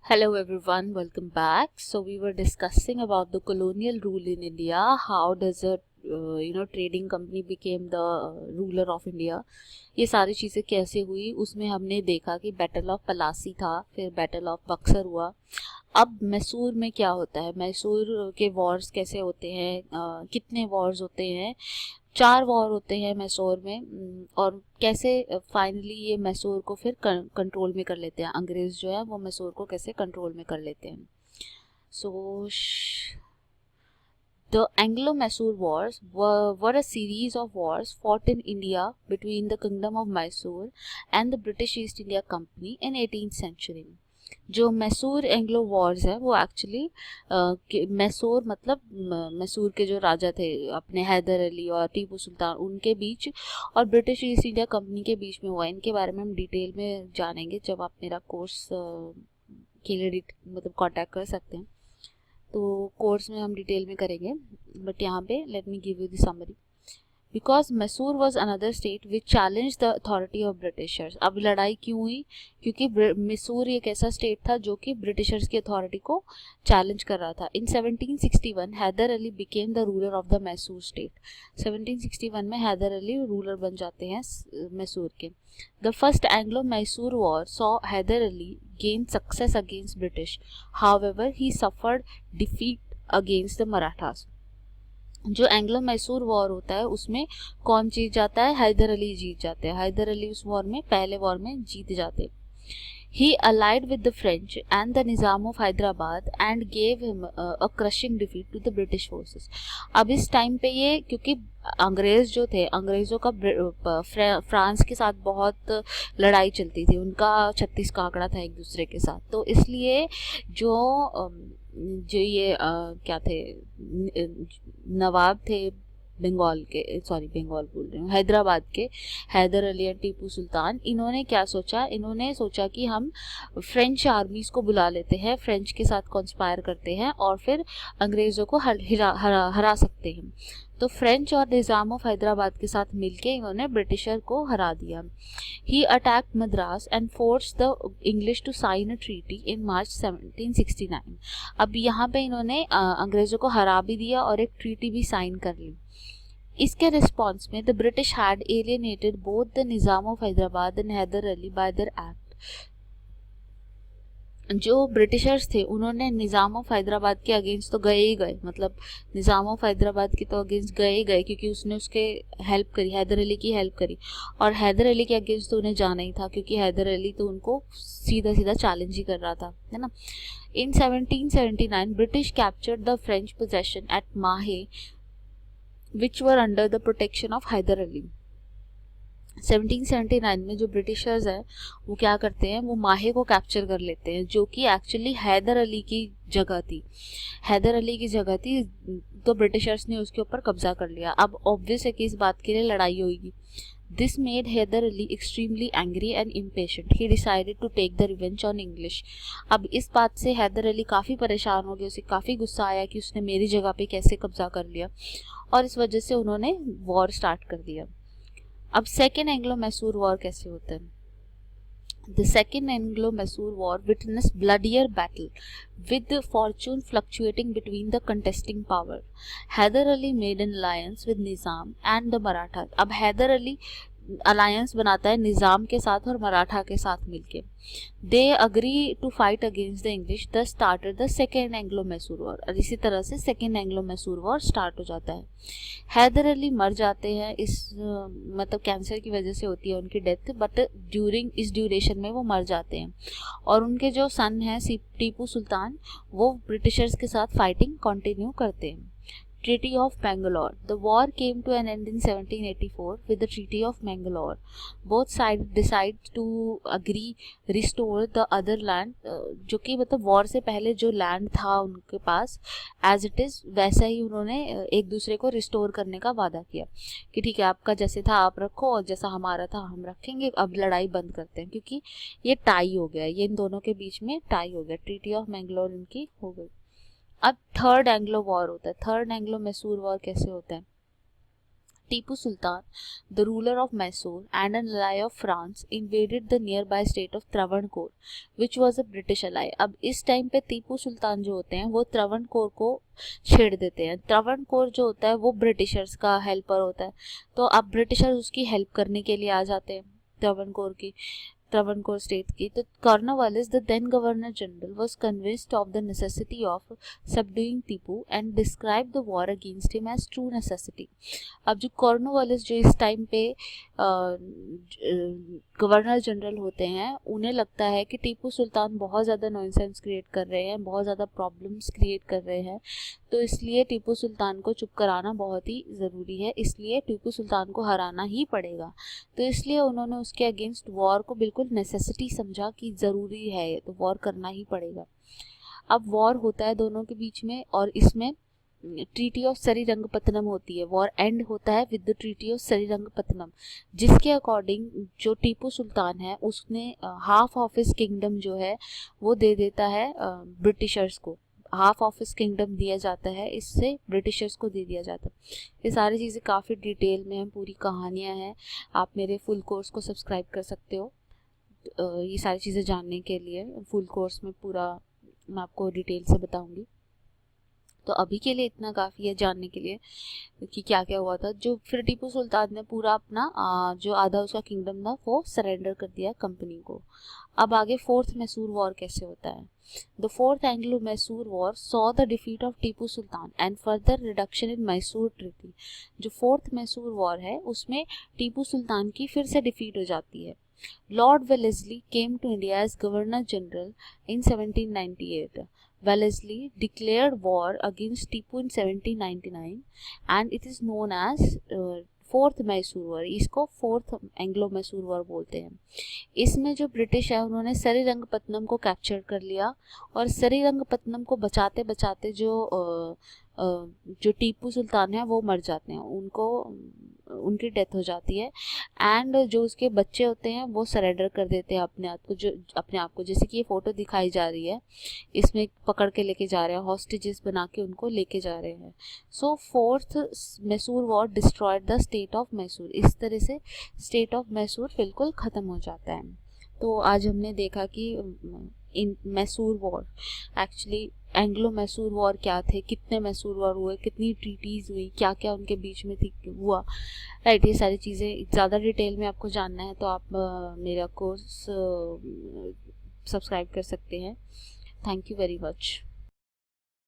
Hello everyone, welcome back. So we were discussing about the colonial rule in India. How does a trading company became the ruler of India? ये सारी चीज़ें कैसे हुई उसमें हमने देखा कि बैटल ऑफ पलासी था, फिर बैटल ऑफ बक्सर हुआ. अब मैसूर में क्या होता है, मैसूर के वॉर्स कैसे होते हैं, कितने वॉर्स होते हैं. 4 वॉर होते हैं मैसूर में. और कैसे फाइनली ये मैसूर को फिर कंट्रोल में कर लेते हैं, अंग्रेज जो है वो मैसूर को कैसे कंट्रोल में कर लेते हैं. सो the Anglo-Mysore Wars were a series of wars fought in India between the Kingdom of Mysore and the British East India Company in 18th century. जो मैसूर एंग्लो वॉर्स है वो एक्चुअली मैसूर मतलब मैसूर के जो राजा थे अपने हैदर अली और टीपू सुल्तान उनके बीच और ब्रिटिश ईस्ट इंडिया कंपनी के बीच में हुआ. इनके बारे में हम डिटेल में जानेंगे जब आप मेरा कोर्स के लिए मतलब कांटेक्ट कर सकते हैं. तो कोर्स में हम डिटेल में करेंगे, बट यहाँ पे let me give you the summary. Because Mysore was another state which challenge the authority of Britishers. अब लड़ाई क्यों हुई? क्योंकि मैसूर एक ऐसा स्टेट था जो कि ब्रिटिशर्स की अथॉरिटी को चैलेंज कर रहा था. In 1761 Hyder Ali became the ruler of the Mysore state. 1761 में हैदर अली रूलर बन जाते हैं मैसूर के. The first Anglo Mysore war saw Hyder Ali gain success against British. However he suffered defeat against the Marathas. जो एंग्लो मैसूर वॉर होता है उसमें कौन जीत जाता है? हैदर अली जीत जाते हैं. हैदर अली उस वॉर में पहले वॉर में जीत जाते. He allied with the French and the Nizam of Hyderabad and gave him a crushing defeat to the British forces. अब इस टाइम पे ये क्योंकि अंग्रेज जो थे, अंग्रेज़ों का फ्रांस के साथ बहुत लड़ाई चलती थी, उनका 36 का आंकड़ा था एक दूसरे के साथ. तो इसलिए जो ये क्या थे, नवाब थे बंगाल के, बंगाल बोल रही हूँ, हैदराबाद के हैदर अली और टीपू सुल्तान, इन्होंने क्या सोचा? इन्होंने सोचा कि हम फ्रेंच आर्मीज़ को बुला लेते हैं, फ्रेंच के साथ कॉन्स्पायर करते हैं और फिर अंग्रेज़ों को हरा सकते हैं. तो फ्रेंच और निज़ाम ऑफ हैदराबाद के साथ मिलके इन्होंने ब्रिटिशर को हरा दिया. He attacked Madras and forced the English to sign a treaty in March 1769. अब यहाँ पे इन्होंने अंग्रेज़ों को हरा भी दिया और एक ट्रीटी भी साइन कर ली. इसके रिस्पॉन्स में the British had alienated both the Nizam of Hyderabad and Hyder Ali by their act. जो ब्रिटिशर्स थे उन्होंने निज़ाम ऑफ हैदराबाद के अगेंस्ट तो गए ही गए, मतलब निज़ाम ऑफ हैदराबाद के तो अगेंस्ट गए ही गए क्योंकि उसने उसके हेल्प करी, हैदर अली की हेल्प करी. और हैदर अली के अगेंस्ट तो उन्हें जाना ही था क्योंकि हैदर अली तो उनको सीधा सीधा चैलेंज ही कर रहा था, है ना. In 1779 British captured the French possession at Mahe which were under the protection of Hyder Ali. 1779 में जो ब्रिटिशर्स हैं वो क्या करते हैं, वो माहे को कैप्चर कर लेते हैं जो कि एक्चुअली हैदर अली की जगह थी. हैदर अली की जगह थी तो ब्रिटिशर्स ने उसके ऊपर कब्जा कर लिया. अब ऑब्वियस है कि इस बात के लिए लड़ाई होगी. This made Hyder Ali extremely angry and impatient. He decided to take the revenge on English. अब इस बात से हैदर अली काफ़ी परेशान हो गए, उसे काफ़ी गुस्सा आया कि उसने मेरी जगह पे कैसे कब्जा कर लिया, और इस वजह से उन्होंने वॉर स्टार्ट कर दिया. अब सेकेंड एंग्लो मैसूर वॉर कैसे होता है? The Second Anglo-Mysore War witnessed bloodier battle, with the fortune fluctuating between the contesting power. Hyder Ali made an alliance with Nizam and the Marathas. अब हैदर अली अलायंस बनाता है निज़ाम के साथ और मराठा के साथ मिलके. They agree to fight against the English. The started the second Anglo Mysore war. और इसी तरह से second Anglo Mysore war start हो जाता है. हैदर अली मर जाते हैं, इस मतलब कैंसर की वजह से होती है उनकी डेथ, बट इस ड्यूरेशन में वो मर जाते हैं. और उनके जो सन हैं टीपू सुल्तान, वो ब्रिटिशर्स के साथ फाइटिंग कंटिन्यू करते हैं. Treaty of Bangalore. The war came to an end in 1784 with the Treaty of Bangalore. Both sides decided to agree restore the other land, जो कि मतलब वॉर से पहले जो लैंड था उनके पास एज इट इज़ वैसा ही उन्होंने एक दूसरे को रिस्टोर करने का वादा किया कि ठीक है आपका जैसे था आप रखो और जैसा हमारा था हम रखेंगे, अब लड़ाई बंद करते हैं क्योंकि ये टाई हो गया, ये इन दोनों के बीच में टाई हो गया. ट्रीटी ऑफ मैंगलोर इनकी हो गई. अब थर्ड एंग्लो वॉर होता है. थर्ड एंग्लो मैसूर वॉर कैसे होता है? Tipu Sultan, the ruler of Mysore and an ally of France, invaded the nearby state of Travancore, which was a British ally. अब इस टाइम पे टीपू सुल्तान जो होते हैं वो त्रावणकोर को छेड़ देते हैं. त्रावणकोर जो होता है वो ब्रिटिशर्स का हेल्पर होता है, तो अब ब्रिटिशर्स उसकी हेल्प करने के लिए आ जाते हैं Travancore state की. तो Cornwallis, the then Governor General, was convinced of the necessity of subduing Tipu and described the war against him as true necessity. अब जो कॉर्नवालिस जो इस टाइम पे गवर्नर जनरल होते हैं, उन्हें लगता है कि टीपू सुल्तान बहुत ज़्यादा नॉनसेंस क्रिएट कर रहे हैं, बहुत ज़्यादा प्रॉब्लम्स क्रिएट कर रहे हैं, तो इसलिए टीपू सुल्तान को चुप कराना बहुत ही ज़रूरी है, इसलिए टीपू सुल्तान को हराना ही पड़ेगा. तो इसलिए उन्होंने उसके अगेंस्ट वॉर को बिल्कुल नेसेसिटी समझा कि ज़रूरी है, तो वॉर करना ही पड़ेगा. अब वॉर होता है दोनों के बीच में और इसमें ट्रीटी ऑफ श्रीरंगपत्तनम होती है. वॉर एंड होता है विद द ट्रीटी ऑफ श्रीरंगपत्तनम, जिसके अकॉर्डिंग जो टीपू सुल्तान है उसने हाफ ऑफ हिज किंगडम जो है वो दे देता है ब्रिटिशर्स को. हाफ ऑफ हिज किंगडम दिया जाता है, इससे ब्रिटिशर्स को दे दिया जाता है. ये सारी चीज़ें काफ़ी डिटेल में हैं, पूरी कहानियाँ हैं. आप मेरे फुल कोर्स को सब्सक्राइब कर सकते हो ये सारी चीज़ें जानने के लिए. फुल कोर्स में पूरा मैं आपको डिटेल से बताऊंगी. तो अभी के लिए इतना काफ़ी है जानने के लिए कि क्या क्या हुआ था. जो फिर टीपू सुल्तान ने पूरा अपना जो आधा उसका किंगडम था वो सरेंडर कर दिया कंपनी को. अब आगे फोर्थ मैसूर वॉर कैसे होता है. The fourth Anglo Mysore war saw the defeat of Tipu sultan and further reduction in Mysore treaty. जो फोर्थ मैसूर वॉर है उसमें टीपू सुल्तान की फिर से डिफीट हो जाती है. Lord Wellesley came to India as governor general in 1798. Wellesley declared war against Tipu in 1799 and it is known as fourth Mysore war. इसको फोर्थ एंग्लो मैसूर वॉर बोलते हैं. इसमें जो ब्रिटिश है उन्होंने श्रीरंगपत्तनम को कैप्चर कर लिया और श्रीरंगपत्तनम को बचाते बचाते जो टीपू सुल्तान है वो मर जाते हैं, उनकी डेथ हो जाती है. एंड जो उसके बच्चे होते हैं वो सरेंडर कर देते हैं अपने आप को, जैसे कि ये फ़ोटो दिखाई जा रही है, इसमें पकड़ के लेके जा रहे हैं, हॉस्टेजेस बना के उनको लेके जा रहे हैं. So fourth Mysore war destroyed the state of Mysore. इस तरह से स्टेट ऑफ मैसूर बिल्कुल ख़त्म हो जाता है. तो आज हमने देखा कि इन Mysore war actually Anglo Mysore war क्या थे, कितने मैसूर वॉर हुए, कितनी ट्रीटीज़ हुई, क्या क्या उनके बीच में हुआ, राइट. ये सारी चीज़ें ज़्यादा डिटेल में आपको जानना है तो आप मेरा कोर्स सब्सक्राइब कर सकते हैं. Thank you very much.